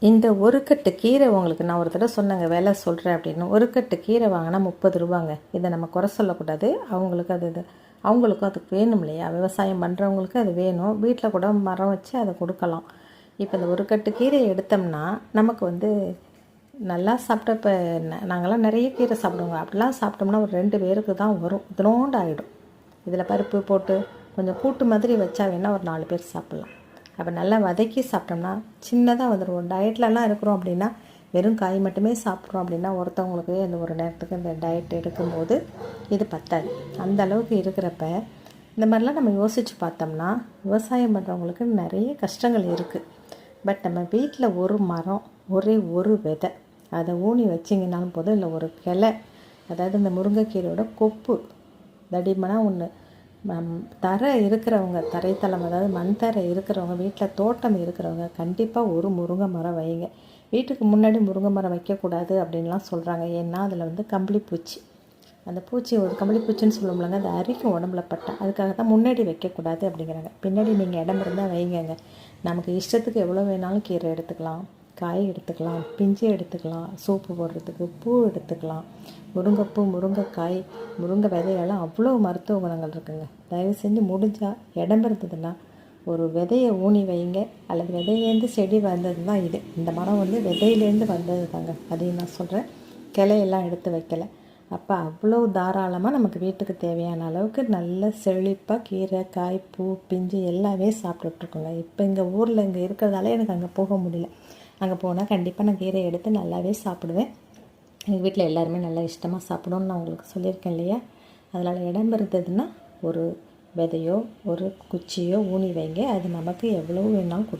இந்த ஒரு கட்டு கீரை உங்களுக்கு நான் ஒரு தடவை சொன்னேங்க, விலை சொல்கிறேன் அப்படின்னு. ஒரு கட்டு கீரை வாங்கினா 30 ரூபாங்க. இதை நம்ம குறை சொல்லக்கூடாது. அவங்களுக்கும் அதுக்கு வேணும் இல்லையா? விவசாயம் பண்ணுறவங்களுக்கு அது வேணும். வீட்டில் கூட மரம் வச்சு அதை கொடுக்கலாம். இப்போ இந்த ஒரு கட்டு கீரையை எடுத்தோம்னா நமக்கு நல்லா சாப்பிட்ட. இப்போ நாங்கள்லாம் நிறைய கீரை சாப்பிடுவோங்க. அப்படிலாம் சாப்பிட்டோம்னா ஒரு 2 பேருக்கு தான் வரும். இதினோண்டு ஆகிடும். இதில் பருப்பு போட்டு கொஞ்சம் கூட்டு மாதிரி வச்சா வேணால் ஒரு 4 பேர் சாப்பிட்லாம். அப்போ நல்லா வதக்கி சாப்பிட்டோம்னா சின்னதாக வந்துடும். டயட்லலாம் இருக்கிறோம் அப்படின்னா, வெறும் காய் மட்டுமே சாப்பிட்றோம் அப்படின்னா ஒருத்தவங்களுக்கு இந்த ஒரு நேரத்துக்கு இந்த டயட் எடுக்கும்போது இது பத்தாது. அந்த அளவுக்கு இருக்கிறப்ப இந்த மாதிரிலாம் நம்ம யோசித்து பார்த்தோம்னா விவசாயம் பண்ணுறவங்களுக்கு நிறைய கஷ்டங்கள் இருக்குது. பட் நம்ம வீட்டில் ஒரு மரம், ஒரே ஒரு விதை, அதை ஊனி வச்சிங்கனாலும் போதும். இல்லை ஒரு கிளை, அதாவது இந்த முருங்கைக்கீரையோட கொப்பு தடிமனாக ஒன்று. தரை இருக்கிறவங்க, தரைத்தளம் அதாவது மண் தரை இருக்கிறவங்க, வீட்டில் தோட்டம் இருக்கிறவங்க கண்டிப்பாக ஒரு முருங்கை மரம் வைங்க. வீட்டுக்கு முன்னாடி முருங்கை மரம் வைக்கக்கூடாது அப்படின்லாம் சொல்கிறாங்க. ஏன்னா அதில் கம்பளிப்பூச்சி, அந்த பூச்சி ஒரு கம்பளிப்பூச்சின்னு சொல்லுவோம்லங்க, அது அரிக்கும் உடம்புல பட்டா. அதுக்காக தான் முன்னாடி வைக்கக்கூடாது அப்படிங்கிறாங்க. பின்னாடி நீங்கள் இடம் இருந்தால் வைங்கங்க. நமக்கு இஷ்டத்துக்கு எவ்வளோ வேணாலும் கீரை எடுத்துக்கலாம், காய் எடுத்துக்கலாம், பிஞ்சு எடுத்துக்கலாம், சோப்பு போடுறதுக்கு பூ எடுத்துக்கலாம். முருங்கைப்பூ, முருங்கைக்காய், முருங்கை விதையெல்லாம் அவ்வளோ மருத்துவ குணங்கள் இருக்குங்க. தயவு செஞ்சு முடிஞ்சால் இடம் இருந்ததுன்னா ஒரு விதையை ஊனி வைங்க. அல்லது விதையிலேருந்து செடி வந்தது தான் இது. இந்த மரம் விதையிலேருந்து வந்தது தாங்க. அதையும் நான் சொல்கிறேன். கிளையெல்லாம் எடுத்து வைக்கலை. அப்போ அவ்வளோ தாராளமாக நமக்கு வீட்டுக்கு தேவையான அளவுக்கு நல்ல செழிப்பாக கீரை, காய், பூ, பிஞ்சு எல்லாமே சாப்பிட்டுட்ருக்கோங்க. இப்போ இங்கே ஊரில் இங்கே இருக்கிறதால எனக்கு அங்கே போக முடியல. அங்கே போனால் கண்டிப்பாக நான் கீரை எடுத்து நல்லாவே சாப்பிடுவேன். எங்கள் வீட்டில் எல்லாருமே நல்லா இஷ்டமாக சாப்பிடும்னு நான் உங்களுக்கு சொல்லியிருக்கேன் இல்லையா? அதனால் இடம் இருந்ததுன்னா ஒரு விதையோ ஒரு குச்சியோ ஊனி வைங்க. அது நமக்கு எவ்வளோ வேணாலும் கொடுக்கும்.